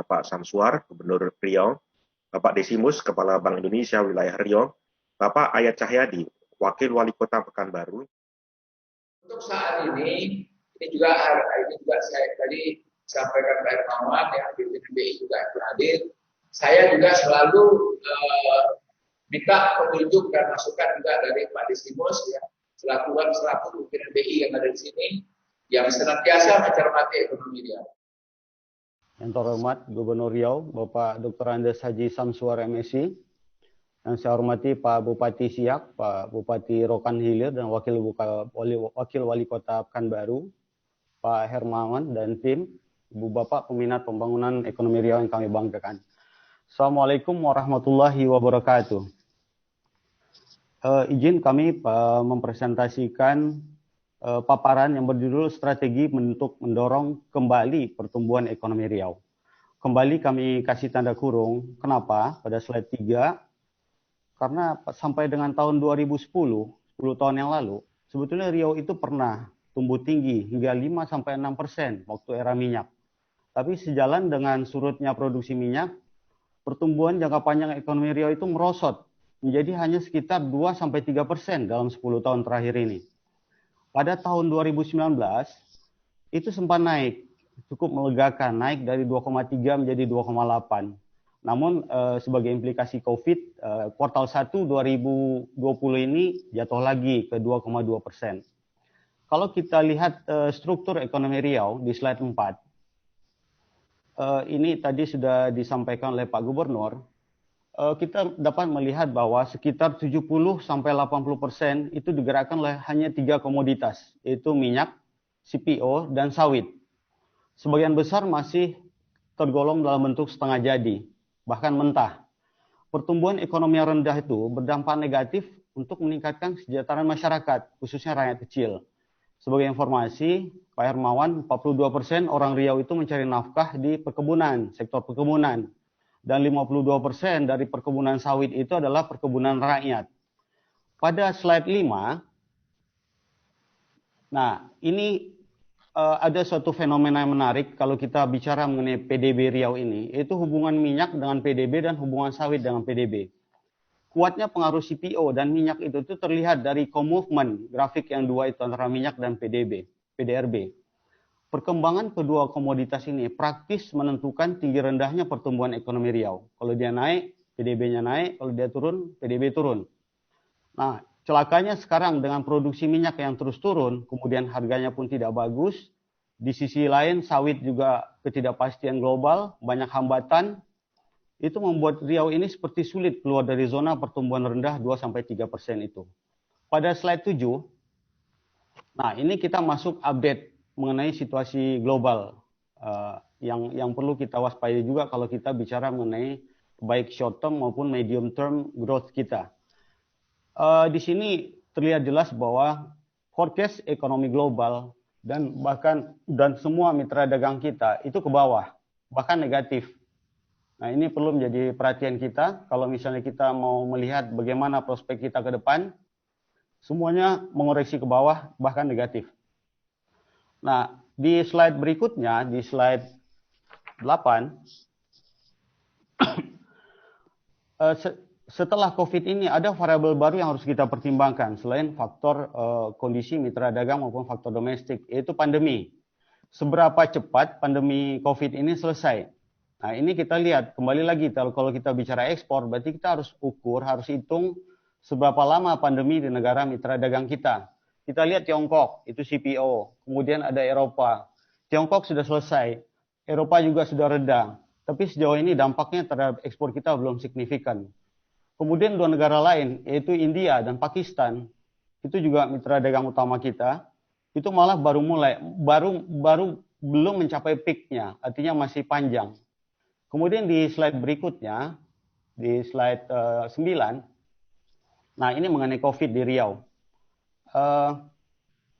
Bapak Samsuar, Gubernur Riau, Bapak Desimus, Kepala Bank Indonesia Wilayah Riau, Bapak Ayat Cahyadi, Wakil Wali Kota Pekanbaru. Untuk saat ini juga saya tadi sampaikan Pak Hermawan yang di BI juga hadir. Saya juga selalu minta petunjuk dan masukan juga dari Pak Desimus ya, selaku pimpinan BI yang ada di sini yang senantiasa mencermati ekonomi Riau. Yang terhormat Gubernur Riau, Bapak Dr. Andes Haji Samsuar MSI, yang saya hormati Pak Bupati Siak, Pak Bupati Rokan Hilir, dan Wakil Wali Kota Pekanbaru, Pak Hermawan dan tim, Ibu Bapak peminat pembangunan ekonomi Riau yang kami banggakan. Assalamualaikum warahmatullahi wabarakatuh. Izin kami mempresentasikan paparan yang berjudul Strategi untuk Mendorong Kembali Pertumbuhan Ekonomi Riau. Kembali kami kasih tanda kurung, kenapa? Pada slide 3, karena sampai dengan tahun 2010, 10 tahun yang lalu, sebetulnya Riau itu pernah tumbuh tinggi hingga 5-6% waktu era minyak. Tapi sejalan dengan surutnya produksi minyak, pertumbuhan jangka panjang ekonomi Riau itu merosot menjadi hanya sekitar 2-3% dalam 10 tahun terakhir ini. Pada tahun 2019, itu sempat naik, cukup melegakan, naik dari 2,3 menjadi 2,8. Namun sebagai implikasi COVID, kuartal 1 2020 ini jatuh lagi ke 2,2%. Kalau kita lihat struktur ekonomi Riau di slide 4, ini tadi sudah disampaikan oleh Pak Gubernur, kita dapat melihat bahwa sekitar 70-80% itu digerakkan oleh hanya 3 komoditas, yaitu minyak, CPO, dan sawit. Sebagian besar masih tergolong dalam bentuk setengah jadi, bahkan mentah. Pertumbuhan ekonomi yang rendah itu berdampak negatif untuk meningkatkan kesejahteraan masyarakat, khususnya rakyat kecil. Sebagai informasi, Pak Hermawan, 42% orang Riau itu mencari nafkah di perkebunan, sektor perkebunan. Dan 52% dari perkebunan sawit itu adalah perkebunan rakyat. Pada slide 5, nah ini ada suatu fenomena yang menarik kalau kita bicara mengenai PDB Riau ini, yaitu hubungan minyak dengan PDB dan hubungan sawit dengan PDB. Kuatnya pengaruh CPO dan minyak itu terlihat dari co-movement grafik yang dua itu antara minyak dan PDRB. Perkembangan kedua komoditas ini praktis menentukan tinggi rendahnya pertumbuhan ekonomi Riau. Kalau dia naik, PDB-nya naik, kalau dia turun, PDB turun. Nah, celakanya sekarang dengan produksi minyak yang terus turun, kemudian harganya pun tidak bagus. Di sisi lain, sawit juga ketidakpastian global, banyak hambatan. Itu membuat Riau ini seperti sulit keluar dari zona pertumbuhan rendah 2-3% itu. Pada slide 7, nah ini kita masuk update mengenai situasi global yang perlu kita waspadai juga kalau kita bicara mengenai baik short term maupun medium term growth kita. Di sini terlihat jelas bahwa forecast ekonomi global dan semua mitra dagang kita itu ke bawah, bahkan negatif. Nah, ini perlu menjadi perhatian kita kalau misalnya kita mau melihat bagaimana prospek kita ke depan, semuanya mengoreksi ke bawah, bahkan negatif. Nah, di slide berikutnya, di slide 8, setelah COVID ini ada variabel baru yang harus kita pertimbangkan selain faktor kondisi mitra dagang maupun faktor domestik, yaitu pandemi. Seberapa cepat pandemi COVID ini selesai? Nah, ini kita lihat kembali lagi kalau kita bicara ekspor, berarti kita harus ukur, harus hitung seberapa lama pandemi di negara mitra dagang kita. Kita lihat Tiongkok, itu CPO, kemudian ada Eropa. Tiongkok sudah selesai, Eropa juga sudah reda, tapi sejauh ini dampaknya terhadap ekspor kita belum signifikan. Kemudian dua negara lain, yaitu India dan Pakistan, itu juga mitra dagang utama kita, itu malah baru belum mencapai peak-nya, artinya masih panjang. Kemudian di slide berikutnya, di slide 9, nah ini mengenai COVID di Riau.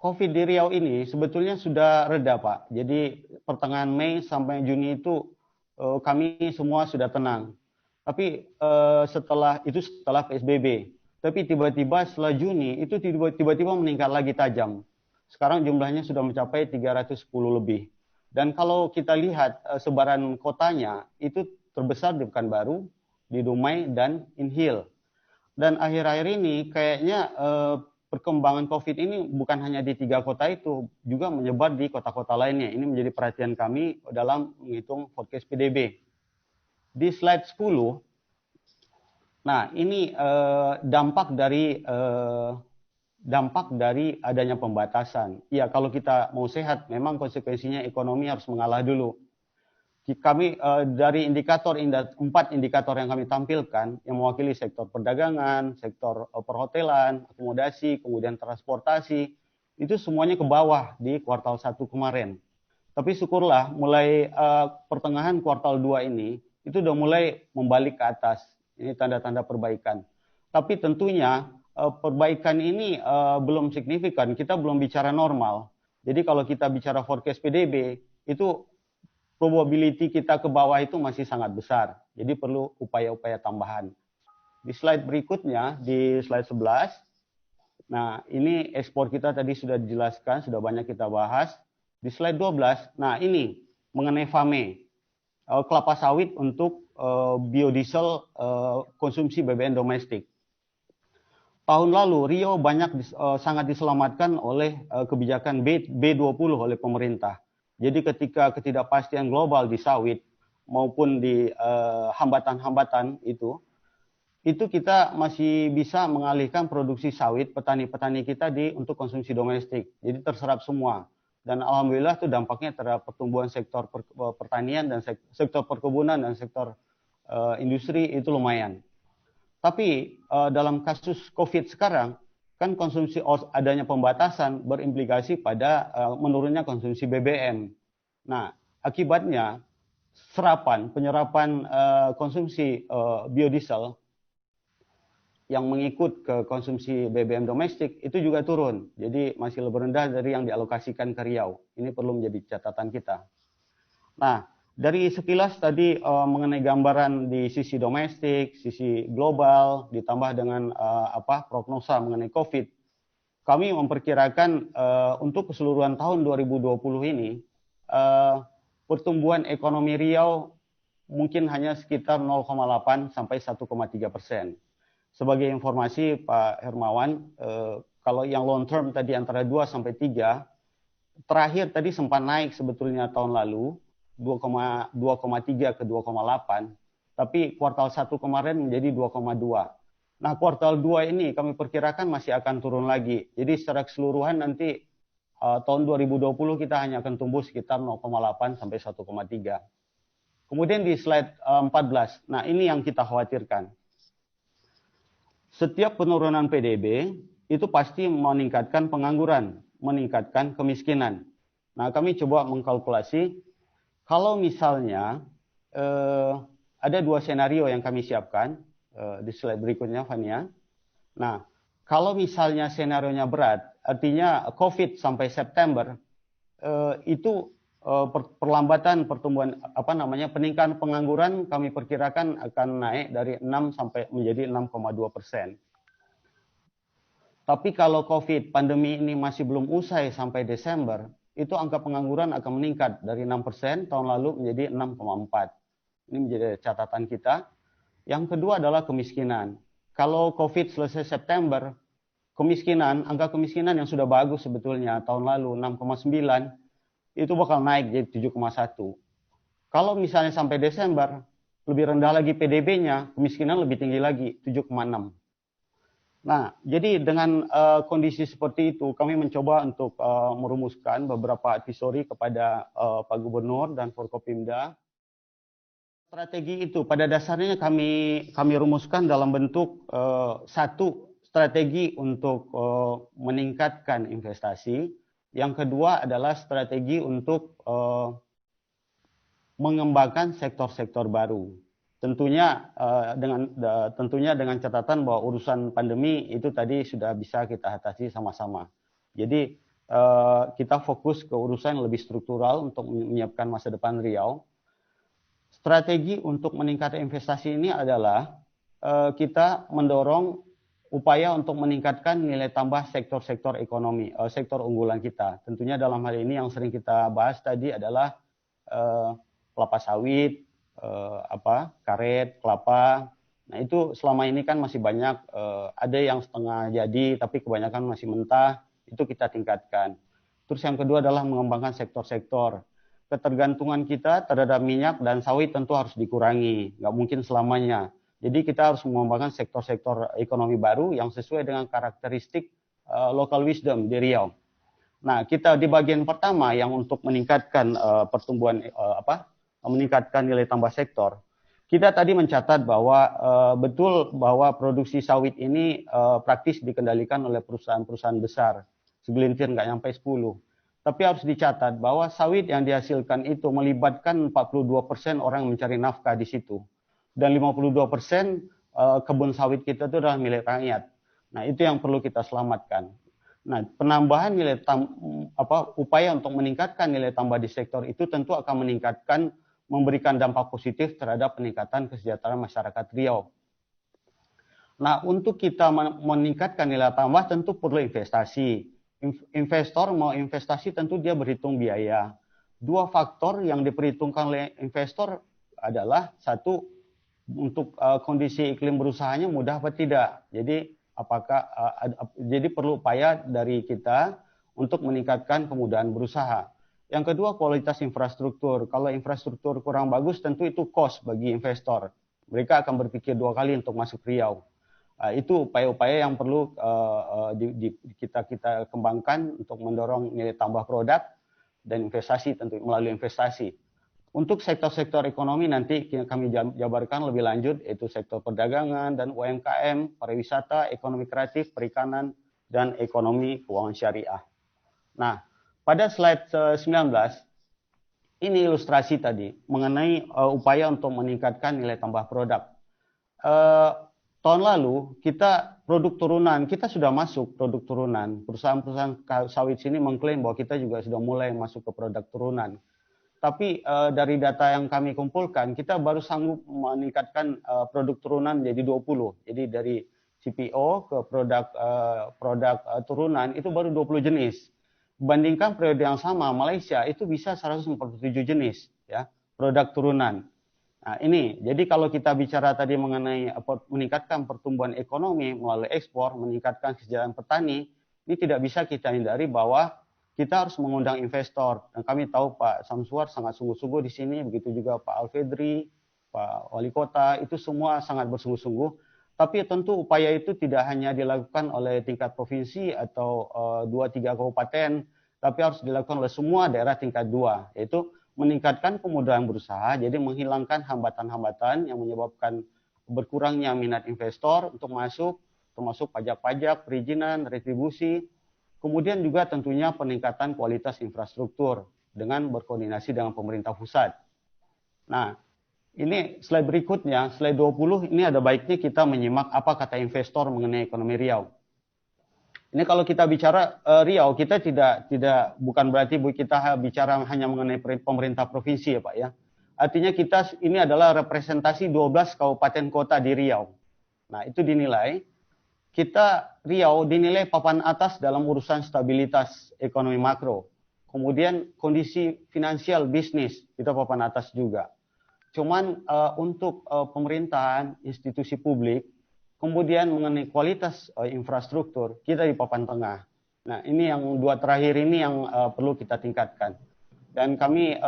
COVID di Riau ini sebetulnya sudah reda, Pak. Jadi pertengahan Mei sampai Juni itu kami semua sudah tenang. Tapi setelah PSBB. Tapi tiba-tiba setelah Juni itu tiba-tiba meningkat lagi tajam. Sekarang jumlahnya sudah mencapai 310 lebih. Dan kalau kita lihat sebaran kotanya itu terbesar di Pekanbaru, di Dumai, dan Inhil. Dan akhir-akhir ini kayaknya perkembangan COVID ini bukan hanya di 3 kota itu, juga menyebar di kota-kota lainnya. Ini menjadi perhatian kami dalam menghitung forecast PDB. Di slide 10, nah ini dampak dari adanya pembatasan. Ya, kalau kita mau sehat, memang konsekuensinya ekonomi harus mengalah dulu. Kami dari 4 indikator yang kami tampilkan yang mewakili sektor perdagangan, sektor perhotelan, akomodasi, kemudian transportasi, itu semuanya ke bawah di kuartal 1 kemarin. Tapi syukurlah mulai pertengahan kuartal 2 ini itu sudah mulai membalik ke atas. Ini tanda-tanda perbaikan. Tapi tentunya perbaikan ini belum signifikan, kita belum bicara normal. Jadi kalau kita bicara forecast PDB itu probability kita ke bawah itu masih sangat besar. Jadi perlu upaya-upaya tambahan. Di slide berikutnya, di slide 11, nah ini ekspor kita tadi sudah dijelaskan, sudah banyak kita bahas. Di slide 12, nah ini mengenai FAME, kelapa sawit untuk biodiesel konsumsi BBM domestik. Tahun lalu Riau sangat diselamatkan oleh kebijakan B20 oleh pemerintah. Jadi ketika ketidakpastian global di sawit maupun di hambatan-hambatan itu kita masih bisa mengalihkan produksi sawit petani-petani kita untuk konsumsi domestik. Jadi terserap semua. Dan alhamdulillah itu dampaknya terhadap pertumbuhan sektor pertanian dan sektor perkebunan dan sektor industri itu lumayan. Tapi dalam kasus COVID sekarang, kan adanya pembatasan berimplikasi pada menurunnya konsumsi BBM. Nah, akibatnya penyerapan konsumsi biodiesel yang mengikut ke konsumsi BBM domestik itu juga turun. Jadi masih lebih rendah dari yang dialokasikan ke Riau. Ini perlu menjadi catatan kita. Nah, dari sekilas tadi mengenai gambaran di sisi domestik, sisi global, ditambah dengan prognosa mengenai COVID, kami memperkirakan untuk keseluruhan tahun 2020 ini pertumbuhan ekonomi Riau mungkin hanya sekitar 0,8 sampai 1,3%. Sebagai informasi Pak Hermawan, kalau yang long term tadi antara 2 sampai 3, terakhir tadi sempat naik sebetulnya tahun lalu, 2,3 ke 2,8, tapi kuartal 1 kemarin menjadi 2,2. Nah, kuartal 2 ini kami perkirakan masih akan turun lagi. Jadi secara keseluruhan nanti tahun 2020 kita hanya akan tumbuh sekitar 0,8 sampai 1,3. Kemudian di slide 14, nah ini yang kita khawatirkan. Setiap penurunan PDB itu pasti meningkatkan pengangguran, meningkatkan kemiskinan. Nah, kami coba mengkalkulasi kalau misalnya ada 2 senario yang kami siapkan di slide berikutnya, Fania. Nah, kalau misalnya senarionya berat, artinya COVID sampai September itu perlambatan pertumbuhan peningkatan pengangguran kami perkirakan akan naik dari 6 sampai menjadi 6,2%. Tapi kalau COVID pandemi ini masih belum usai sampai Desember, itu angka pengangguran akan meningkat dari 6% tahun lalu menjadi 6,4. Ini menjadi catatan kita. Yang kedua adalah kemiskinan. Kalau COVID selesai September, angka kemiskinan yang sudah bagus sebetulnya tahun lalu 6,9, itu bakal naik jadi 7,1. Kalau misalnya sampai Desember, lebih rendah lagi PDB-nya, kemiskinan lebih tinggi lagi, 7,6. Nah, jadi dengan kondisi seperti itu, kami mencoba untuk merumuskan beberapa advisory kepada Pak Gubernur dan Forkopimda. Strategi itu pada dasarnya kami rumuskan dalam bentuk satu, strategi untuk meningkatkan investasi. Yang kedua adalah strategi untuk mengembangkan sektor-sektor baru. Tentunya dengan catatan bahwa urusan pandemi itu tadi sudah bisa kita atasi sama-sama. Jadi kita fokus ke urusan yang lebih struktural untuk menyiapkan masa depan Riau. Strategi untuk meningkatkan investasi ini adalah kita mendorong upaya untuk meningkatkan nilai tambah sektor-sektor ekonomi, sektor unggulan kita. Tentunya dalam hal ini yang sering kita bahas tadi adalah kelapa sawit, karet, kelapa. Nah itu selama ini kan masih banyak, ada yang setengah jadi tapi kebanyakan masih mentah, itu kita tingkatkan. Terus yang kedua adalah mengembangkan sektor-sektor. Ketergantungan kita terhadap minyak dan sawit tentu harus dikurangi, nggak mungkin selamanya. Jadi kita harus mengembangkan sektor-sektor ekonomi baru yang sesuai dengan karakteristik local wisdom di Riau. Nah, kita di bagian pertama yang untuk meningkatkan pertumbuhan meningkatkan nilai tambah sektor. Kita tadi mencatat bahwa betul bahwa produksi sawit ini praktis dikendalikan oleh perusahaan-perusahaan besar. Segelintir nggak sampai 10. Tapi harus dicatat bahwa sawit yang dihasilkan itu melibatkan 42% orang mencari nafkah di situ. Dan 52% kebun sawit kita itu adalah milik rakyat. Nah, itu yang perlu kita selamatkan. Nah, penambahan upaya untuk meningkatkan nilai tambah di sektor itu tentu akan memberikan dampak positif terhadap peningkatan kesejahteraan masyarakat Riau. Nah, untuk kita meningkatkan nilai tambah tentu perlu investasi. Investor mau investasi tentu dia berhitung biaya. Dua faktor yang diperhitungkan oleh investor adalah satu, untuk kondisi iklim berusahanya mudah atau tidak. Jadi jadi perlu upaya dari kita untuk meningkatkan kemudahan berusaha. Yang kedua, kualitas infrastruktur. Kalau infrastruktur kurang bagus, tentu itu cost bagi investor. Mereka akan berpikir 2 kali untuk masuk Riau. Itu upaya-upaya yang perlu kita kembangkan untuk mendorong nilai tambah produk dan investasi, tentu melalui investasi. Untuk sektor-sektor ekonomi nanti kami jabarkan lebih lanjut, yaitu sektor perdagangan dan UMKM, pariwisata, ekonomi kreatif, perikanan, dan ekonomi keuangan syariah. Nah, pada slide 19, ini ilustrasi tadi mengenai upaya untuk meningkatkan nilai tambah produk. Tahun lalu kita produk turunan, kita sudah masuk produk turunan. Perusahaan-perusahaan sawit sini mengklaim bahwa kita juga sudah mulai masuk ke produk turunan. Tapi dari data yang kami kumpulkan, kita baru sanggup meningkatkan produk turunan jadi 20. Jadi dari CPO ke produk turunan itu baru 20 jenis. Bandingkan periode yang sama, Malaysia itu bisa 147 jenis ya produk turunan. Nah, ini, jadi kalau kita bicara tadi mengenai meningkatkan pertumbuhan ekonomi melalui ekspor, meningkatkan kesejahteraan petani, ini tidak bisa kita hindari bahwa kita harus mengundang investor. Dan kami tahu Pak Samsuar sangat sungguh-sungguh di sini, begitu juga Pak Alfedri, Pak Wali Kota, itu semua sangat bersungguh-sungguh. Tapi tentu upaya itu tidak hanya dilakukan oleh tingkat provinsi atau 2-3 kabupaten, tapi harus dilakukan oleh semua daerah tingkat 2, yaitu meningkatkan kemudahan berusaha, jadi menghilangkan hambatan-hambatan yang menyebabkan berkurangnya minat investor untuk masuk, termasuk pajak-pajak, perizinan, retribusi. Kemudian juga tentunya peningkatan kualitas infrastruktur dengan berkoordinasi dengan pemerintah pusat. Nah, ini slide berikutnya, slide 20, ini ada baiknya kita menyimak apa kata investor mengenai ekonomi Riau. Ini kalau kita bicara Riau, kita bukan berarti kita bicara hanya mengenai pemerintah provinsi ya Pak ya. Artinya kita ini adalah representasi 12 kabupaten kota di Riau. Nah, itu dinilai Riau dinilai papan atas dalam urusan stabilitas ekonomi makro. Kemudian kondisi finansial bisnis kita papan atas juga. Cuman untuk pemerintahan, institusi publik, kemudian mengenai kualitas infrastruktur, kita di papan tengah. Nah, ini yang dua terakhir ini yang perlu kita tingkatkan. Dan kami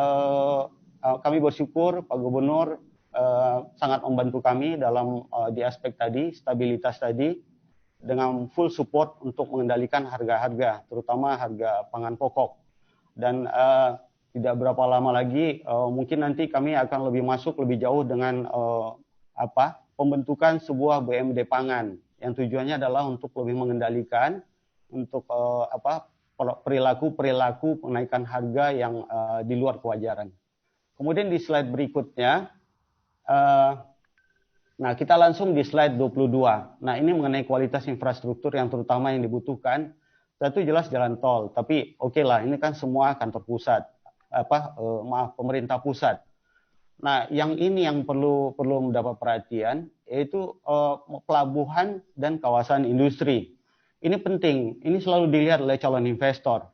bersyukur Pak Gubernur sangat membantu kami dalam di aspek tadi, stabilitas tadi, dengan full support untuk mengendalikan harga-harga, terutama harga pangan pokok. Dan tidak berapa lama lagi, mungkin nanti kami akan masuk lebih jauh dengan pembentukan sebuah BMD pangan yang tujuannya adalah untuk lebih mengendalikan untuk perilaku kenaikan harga yang di luar kewajaran. Kemudian di slide berikutnya, nah kita langsung di slide 22. Nah ini mengenai kualitas infrastruktur yang terutama yang dibutuhkan. Satu jelas jalan tol, tapi oke lah ini kan semua kantor pusat, pemerintah pusat. Nah, yang ini yang perlu mendapat perhatian, yaitu pelabuhan dan kawasan industri. Ini penting, ini selalu dilihat oleh calon investor.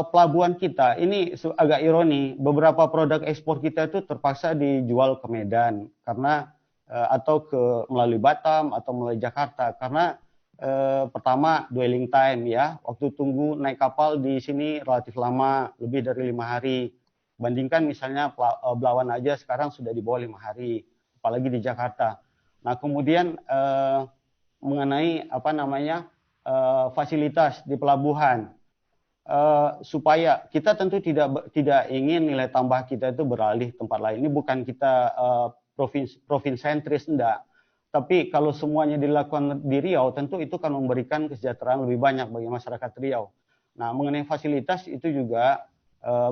pelabuhan kita ini agak ironi, beberapa produk ekspor kita itu terpaksa dijual ke Medan karena atau melalui Batam atau melalui Jakarta karena pertama dwelling time ya, waktu tunggu naik kapal di sini relatif lama, lebih dari 5 hari. Bandingkan misalnya Belawan aja sekarang sudah di bawah 5 hari, apalagi di Jakarta. Nah kemudian mengenai apa namanya fasilitas di pelabuhan. Supaya kita tentu tidak ingin nilai tambah kita itu beralih tempat lain. Ini bukan kita provinsi sentris, enggak. Tapi kalau semuanya dilakukan di Riau, tentu itu akan memberikan kesejahteraan lebih banyak bagi masyarakat Riau. Nah, mengenai fasilitas itu juga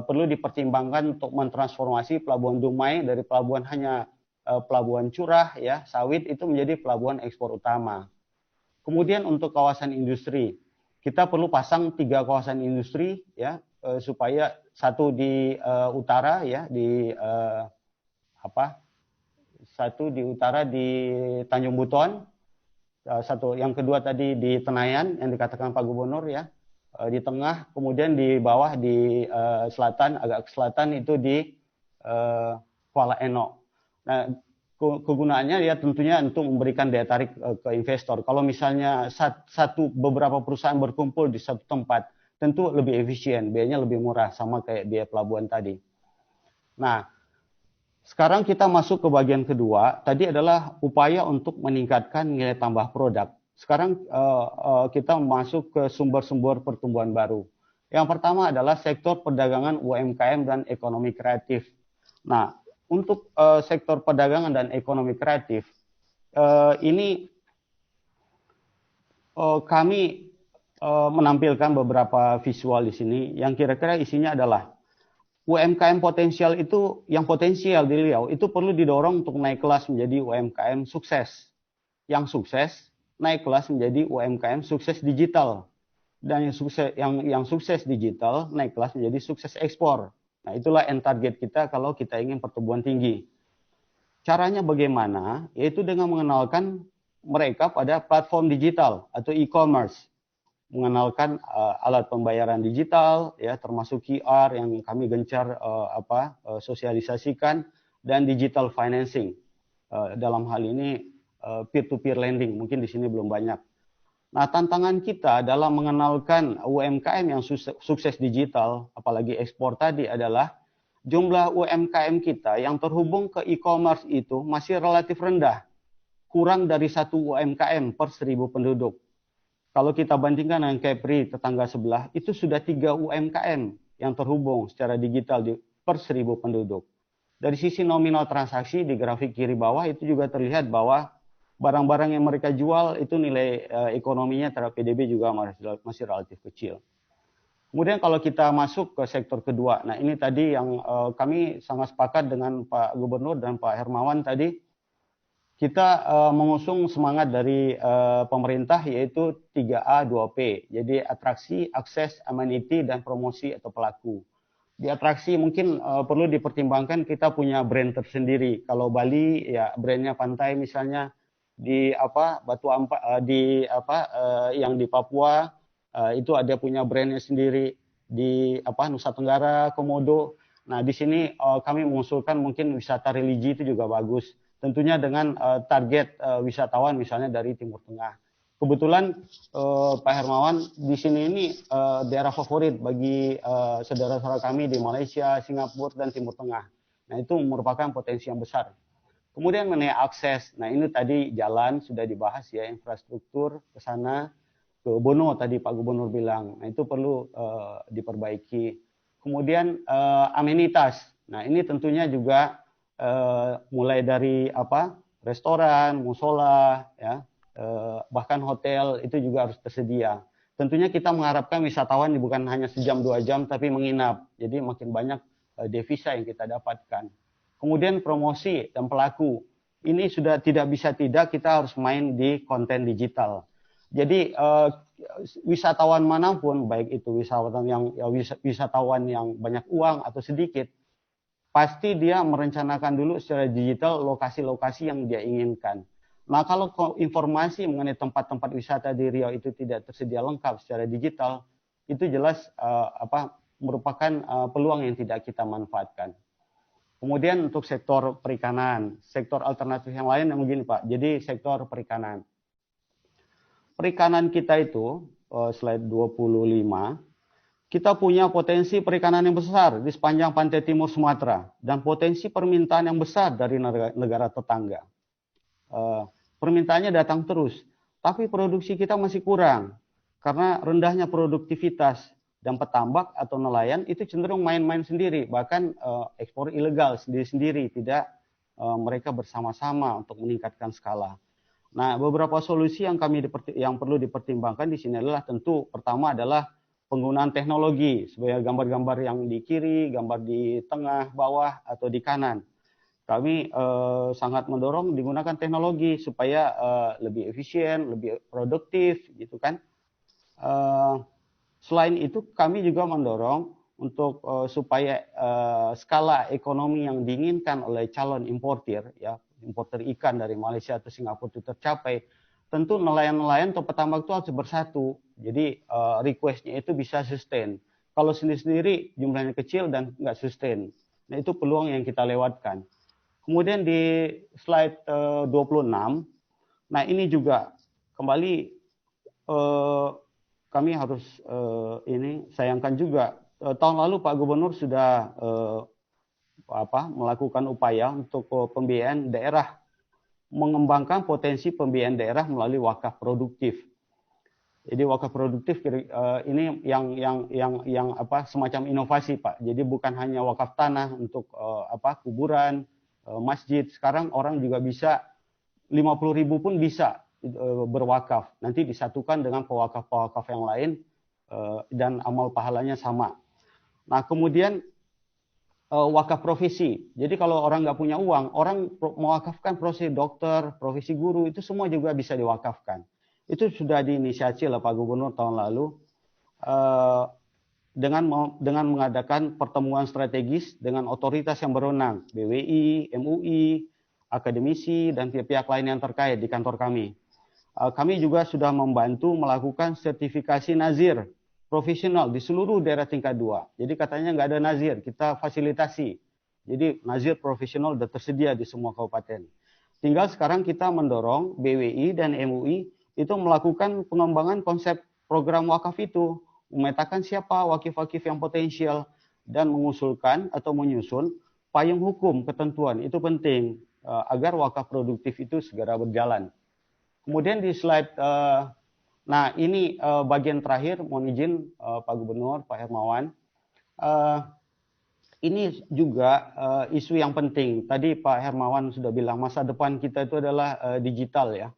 perlu dipertimbangkan untuk mentransformasi Pelabuhan Dumai dari pelabuhan hanya pelabuhan curah ya sawit itu menjadi pelabuhan ekspor utama. Kemudian untuk kawasan industri, kita perlu pasang 3 kawasan industri ya supaya satu di utara ya di satu di utara di Tanjung Buton, satu yang kedua tadi di Tenayan yang dikatakan Pak Gubernur ya di tengah, kemudian di bawah di selatan agak ke selatan itu di Kuala Eno. Nah kegunaannya ya tentunya untuk memberikan daya tarik ke investor. Kalau misalnya beberapa perusahaan berkumpul di satu tempat, tentu lebih efisien, biayanya lebih murah, sama kayak biaya pelabuhan tadi. Nah, sekarang kita masuk ke bagian kedua, tadi adalah upaya untuk meningkatkan nilai tambah produk. Sekarang kita masuk ke sumber-sumber pertumbuhan baru. Yang pertama adalah sektor perdagangan UMKM dan ekonomi kreatif. Nah, untuk sektor perdagangan dan ekonomi kreatif, ini kami menampilkan beberapa visual di sini yang kira-kira isinya adalah UMKM potensial itu, yang potensial di Riau itu perlu didorong untuk naik kelas menjadi UMKM sukses. Yang sukses naik kelas menjadi UMKM sukses digital, dan yang sukses digital naik kelas menjadi sukses ekspor. Nah, itulah end target kita kalau kita ingin pertumbuhan tinggi. Caranya bagaimana? Yaitu dengan mengenalkan mereka pada platform digital atau e-commerce. Mengenalkan alat pembayaran digital, ya termasuk QR yang kami gencar sosialisasikan, dan digital financing. Dalam hal ini peer-to-peer lending, mungkin di sini belum banyak. Nah, tantangan kita dalam mengenalkan UMKM yang sukses digital, apalagi ekspor tadi, adalah jumlah UMKM kita yang terhubung ke e-commerce itu masih relatif rendah. Kurang dari 1 UMKM per 1.000 penduduk. Kalau kita bandingkan dengan Kepri, tetangga sebelah, itu sudah 3 UMKM yang terhubung secara digital per 1.000 penduduk. Dari sisi nominal transaksi di grafik kiri bawah itu juga terlihat bahwa barang-barang yang mereka jual itu nilai ekonominya terhadap PDB juga masih relatif kecil. Kemudian kalau kita masuk ke sektor kedua, nah ini tadi yang kami sangat sepakat dengan Pak Gubernur dan Pak Hermawan tadi, kita mengusung semangat dari pemerintah yaitu 3A 2P, jadi atraksi, akses, amenity, dan promosi atau pelaku. Di atraksi mungkin perlu dipertimbangkan kita punya brand tersendiri. Kalau Bali ya brandnya pantai misalnya, di Batu Ampar yang di Papua itu ada punya brandnya sendiri, di Nusa Tenggara, Komodo. Nah di sini kami mengusulkan mungkin wisata religi itu juga bagus, tentunya dengan target wisatawan misalnya dari Timur Tengah. Kebetulan Pak Hermawan di sini ini daerah favorit bagi saudara-saudara kami di Malaysia, Singapura, dan Timur Tengah. Nah itu merupakan potensi yang besar. Kemudian mengenai akses, nah ini tadi jalan sudah dibahas ya, infrastruktur ke sana, ke Bono tadi Pak Gubernur bilang, nah itu perlu diperbaiki. Kemudian amenitas, nah ini tentunya juga mulai dari restoran, musola, ya, bahkan hotel itu juga harus tersedia. Tentunya kita mengharapkan wisatawan bukan hanya sejam 2 jam tapi menginap, jadi makin banyak devisa yang kita dapatkan. Kemudian promosi dan pelaku, ini sudah tidak bisa tidak kita harus main di konten digital. Jadi wisatawan manapun, baik itu wisatawan yang banyak uang atau sedikit, pasti dia merencanakan dulu secara digital lokasi-lokasi yang dia inginkan. Nah kalau informasi mengenai tempat-tempat wisata di Riau itu tidak tersedia lengkap secara digital, itu jelas merupakan peluang yang tidak kita manfaatkan. Kemudian untuk sektor perikanan, sektor alternatif yang lain yang begini Pak. Jadi sektor perikanan. Perikanan kita itu, slide 25, kita punya potensi perikanan yang besar di sepanjang pantai timur Sumatera dan potensi permintaan yang besar dari negara tetangga. Permintaannya datang terus, tapi produksi kita masih kurang karena rendahnya produktivitas dan petambak atau nelayan itu cenderung main-main sendiri, bahkan ekspor ilegal sendiri-sendiri, tidak mereka bersama-sama untuk meningkatkan skala. Nah, beberapa solusi yang perlu dipertimbangkan di sini adalah tentu pertama adalah penggunaan teknologi sebagai gambar-gambar yang di kiri, gambar di tengah, bawah, atau di kanan. Kami sangat mendorong digunakan teknologi supaya lebih efisien, lebih produktif, gitu kan. Selain itu, kami juga mendorong untuk supaya skala ekonomi yang diinginkan oleh calon importir, ya, importer ikan dari Malaysia atau Singapura itu tercapai. Tentu nelayan-nelayan atau petambak itu harus bersatu. Jadi request-nya itu bisa sustain. Kalau sendiri-sendiri jumlahnya kecil dan nggak sustain. Nah itu peluang yang kita lewatkan. Kemudian di slide 26, nah ini juga kembali kami harus sayangkan juga. Tahun lalu Pak Gubernur sudah melakukan upaya untuk pembiayaan daerah, mengembangkan potensi pembiayaan daerah melalui wakaf produktif. Jadi wakaf produktif ini yang semacam inovasi Pak. Jadi bukan hanya wakaf tanah untuk kuburan, masjid. Sekarang orang juga bisa 50.000 pun bisa berwakaf. Nanti disatukan dengan pewakaf-pewakaf yang lain dan amal pahalanya sama. Nah kemudian wakaf profesi. Jadi kalau orang nggak punya uang, orang mewakafkan profesi dokter, profesi guru, itu semua juga bisa diwakafkan. Itu sudah diinisiasi oleh Pak Gubernur tahun lalu dengan mengadakan pertemuan strategis dengan otoritas yang berwenang, BWI, MUI, akademisi, dan pihak-pihak lain yang terkait di kantor kami. Kami juga sudah membantu melakukan sertifikasi nazir profesional di seluruh daerah tingkat 2. Jadi katanya nggak ada nazir, kita fasilitasi. Jadi nazir profesional sudah tersedia di semua kabupaten. Tinggal sekarang kita mendorong BWI dan MUI itu melakukan pengembangan konsep program wakaf itu, memetakan siapa wakif-wakif yang potensial dan mengusulkan atau menyusun payung hukum ketentuan. Itu penting agar wakaf produktif itu segera berjalan. Kemudian di slide nah ini bagian terakhir, mohon izin Pak Gubernur, Pak Hermawan. Ini juga isu yang penting. Tadi Pak Hermawan sudah bilang masa depan kita itu adalah digital ya.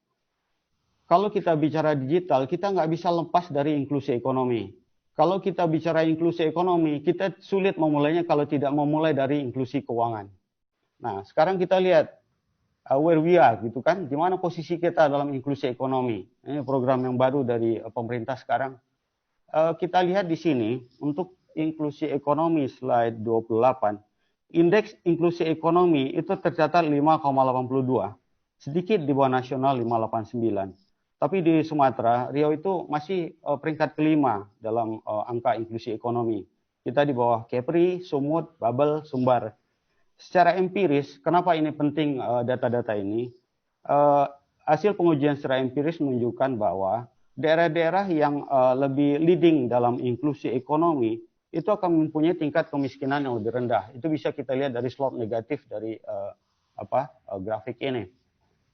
Kalau kita bicara digital, kita nggak bisa lepas dari inklusi ekonomi. Kalau kita bicara inklusi ekonomi, kita sulit memulainya kalau tidak memulai dari inklusi keuangan. Nah, sekarang kita lihat where we are gitu kan, gimana posisi kita dalam inklusi ekonomi. Ini program yang baru dari pemerintah sekarang. Kita lihat di sini untuk inklusi ekonomi slide 28. Indeks inklusi ekonomi itu tercatat 5,82. Sedikit di bawah nasional 5,89. Tapi di Sumatera, Riau itu masih peringkat kelima dalam angka inklusi ekonomi. Kita di bawah Kepri, Sumut, Babel, Sumbar. Secara empiris, kenapa ini penting data-data ini? Hasil pengujian secara empiris menunjukkan bahwa daerah-daerah yang lebih leading dalam inklusi ekonomi itu akan mempunyai tingkat kemiskinan yang lebih rendah. Itu bisa kita lihat dari slope negatif dari grafik ini.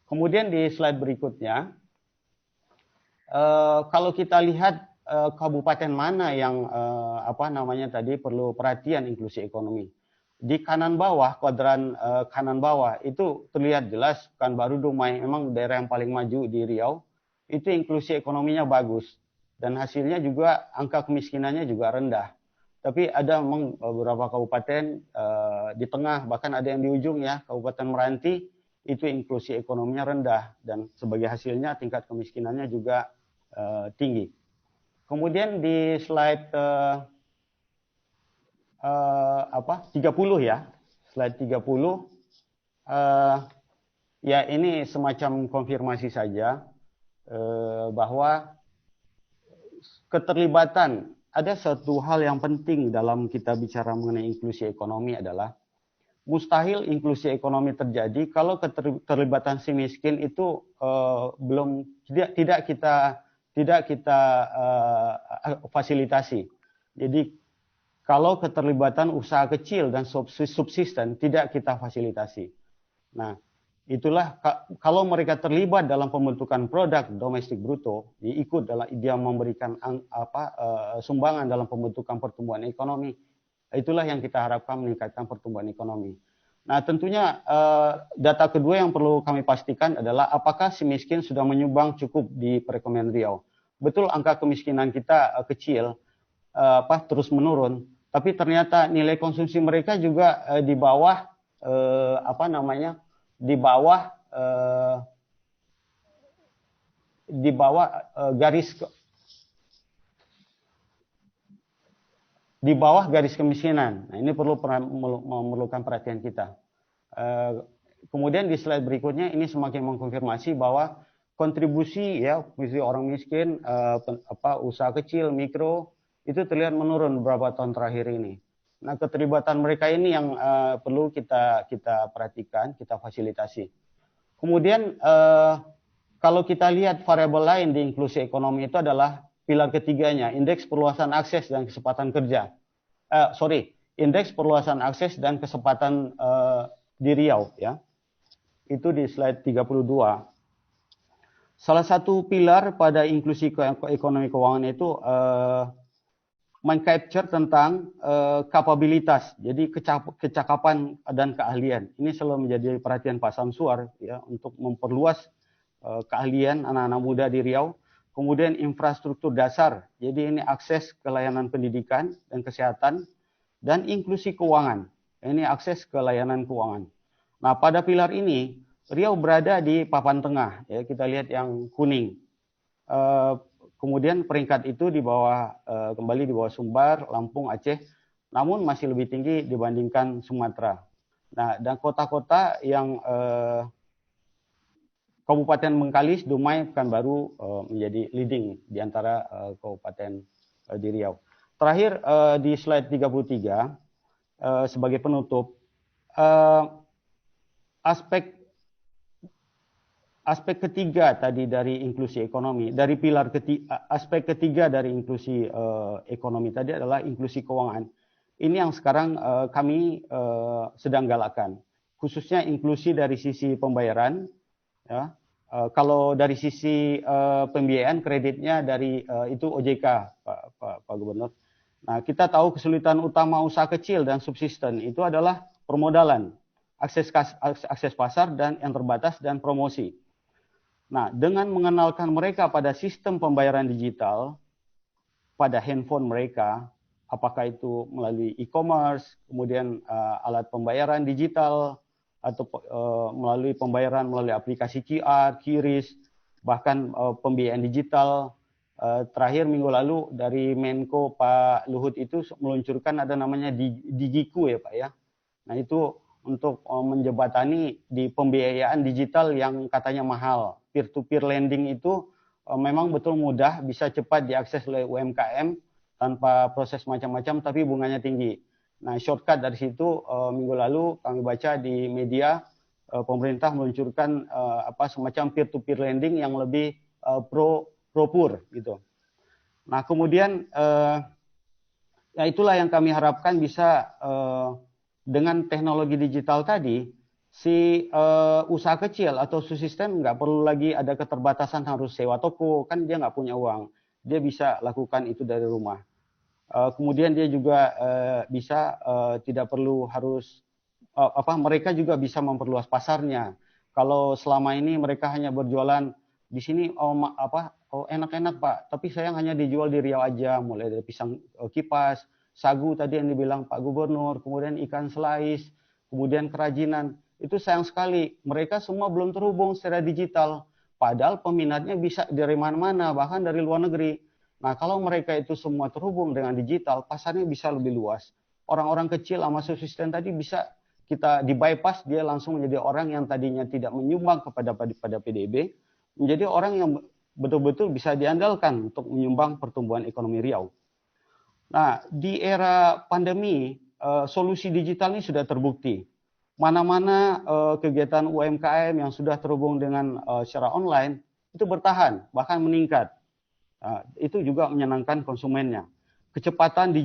Kemudian di slide berikutnya, kalau kita lihat kabupaten mana yang perlu perhatian inklusi ekonomi. Di kanan bawah, kuadran kanan bawah, itu terlihat jelas, Pekanbaru, Dumai, memang daerah yang paling maju di Riau, itu inklusi ekonominya bagus. Dan hasilnya juga, angka kemiskinannya juga rendah. Tapi ada memang beberapa kabupaten di tengah, bahkan ada yang di ujung ya, Kabupaten Meranti, itu inklusi ekonominya rendah. Dan sebagai hasilnya tingkat kemiskinannya juga tinggi. Kemudian di slide 30 ya, slide 30 ya ini semacam konfirmasi saja bahwa keterlibatan ada satu hal yang penting dalam kita bicara mengenai inklusi ekonomi adalah mustahil inklusi ekonomi terjadi kalau keterlibatan si miskin itu belum tidak kita fasilitasi. Jadi kalau keterlibatan usaha kecil dan subsisten tidak kita fasilitasi. Nah, itulah kalau mereka terlibat dalam pembentukan produk domestik bruto, ikut dalam dia memberikan sumbangan dalam pembentukan pertumbuhan ekonomi, itulah yang kita harapkan meningkatkan pertumbuhan ekonomi. Nah, tentunya data kedua yang perlu kami pastikan adalah apakah si miskin sudah menyumbang cukup di perekonomian Riau. Betul angka kemiskinan kita kecil, terus menurun, tapi ternyata nilai konsumsi mereka juga di bawah garis kemiskinan. Nah, ini memerlukan perhatian kita. Kemudian di slide berikutnya ini semakin mengkonfirmasi bahwa kontribusi orang miskin, usaha kecil, mikro itu terlihat menurun beberapa tahun terakhir ini. Nah, keterlibatan mereka ini yang perlu kita perhatikan, kita fasilitasi. Kemudian kalau kita lihat variabel lain di inklusi ekonomi itu adalah pilar ketiganya, indeks perluasan akses dan kesempatan kerja. Indeks perluasan akses dan kesempatan di Riau, ya. Itu di slide 32. Salah satu pilar pada inklusi ekonomi keuangan itu meng-capture tentang kapabilitas, jadi kecakapan dan keahlian. Ini selalu menjadi perhatian Pak Samsuar ya untuk memperluas keahlian anak-anak muda di Riau. Kemudian infrastruktur dasar, jadi ini akses ke layanan pendidikan dan kesehatan, dan inklusi keuangan, ini akses ke layanan keuangan. Nah, pada pilar ini Riau berada di papan tengah, ya kita lihat yang kuning. Kemudian peringkat itu kembali di bawah Sumbar, Lampung, Aceh, namun masih lebih tinggi dibandingkan Sumatera. Nah, dan kota-kota yang Kabupaten Bengkalis, Dumai, Pekanbaru menjadi leading di antara kabupaten di Riau. Terakhir di slide 33 sebagai penutup, aspek ketiga tadi dari inklusi ekonomi, dari pilar aspek ketiga dari inklusi ekonomi tadi adalah inklusi keuangan. Ini yang sekarang kami sedang galakkan, khususnya inklusi dari sisi pembayaran. Ya, kalau dari sisi pembiayaan kreditnya dari itu OJK, Pak Gubernur. Nah, kita tahu kesulitan utama usaha kecil dan subsisten itu adalah permodalan, akses pasar dan yang terbatas dan promosi. Nah, dengan mengenalkan mereka pada sistem pembayaran digital, pada handphone mereka, apakah itu melalui e-commerce, kemudian alat pembayaran digital, atau melalui pembayaran melalui aplikasi QR, QRIS, bahkan pembiayaan digital. Terakhir minggu lalu dari Menko Pak Luhut itu meluncurkan ada namanya Digiku ya Pak ya. Nah, itu untuk menjembatani di pembiayaan digital yang katanya mahal. Peer-to-peer lending itu memang betul mudah, bisa cepat diakses oleh UMKM tanpa proses macam-macam, tapi bunganya tinggi. Nah, shortcut dari situ minggu lalu kami baca di media pemerintah meluncurkan semacam peer-to-peer lending yang lebih pro-pur gitu. Nah, kemudian ya itulah yang kami harapkan bisa dengan teknologi digital tadi, si usaha kecil atau subsisten nggak perlu lagi ada keterbatasan harus sewa toko, kan dia nggak punya uang, dia bisa lakukan itu dari rumah. Kemudian dia juga bisa tidak perlu harus mereka juga bisa memperluas pasarnya. Kalau selama ini mereka hanya berjualan di sini enak-enak Pak, tapi saya hanya dijual di Riau aja, mulai dari pisang kipas, sagu tadi yang dibilang Pak Gubernur, kemudian ikan selais, kemudian kerajinan. Itu sayang sekali, mereka semua belum terhubung secara digital. Padahal peminatnya bisa dari mana-mana, bahkan dari luar negeri. Nah, kalau mereka itu semua terhubung dengan digital, pasarnya bisa lebih luas. Orang-orang kecil sama subsisten tadi bisa kita di bypass, dia langsung menjadi orang yang tadinya tidak menyumbang kepada PDB, menjadi orang yang betul-betul bisa diandalkan untuk menyumbang pertumbuhan ekonomi Riau. Nah, di era pandemi, solusi digital ini sudah terbukti. Mana-mana kegiatan UMKM yang sudah terhubung dengan secara online itu bertahan, bahkan meningkat. Itu juga menyenangkan konsumennya. Kecepatan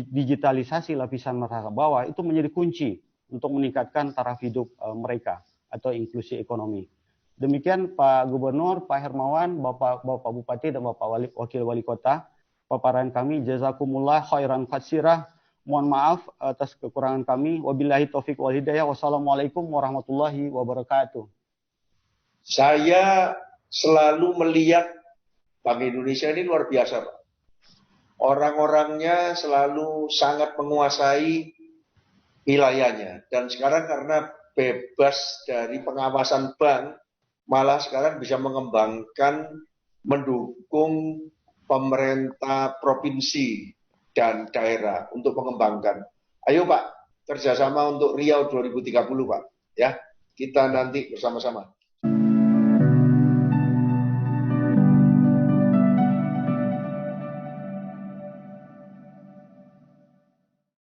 digitalisasi lapisan masyarakat bawah itu menjadi kunci untuk meningkatkan taraf hidup mereka atau inklusi ekonomi. Demikian Pak Gubernur, Pak Hermawan, Bapak Bupati dan Bapak Wakil Wali Kota, paparan kami. Jazakumullah khairan katsirah. Mohon maaf atas kekurangan kami. Wabillahi taufik wal hidayah. Wassalamualaikum warahmatullahi wabarakatuh. Saya selalu melihat Bank Indonesia ini luar biasa, Pak. Orang-orangnya selalu sangat menguasai wilayahnya. Dan sekarang karena bebas dari pengawasan bank, malah sekarang bisa mengembangkan, mendukung pemerintah provinsi dan daerah untuk mengembangkan. Ayo Pak, kerjasama untuk Riau 2030 Pak. Ya, kita nanti bersama-sama.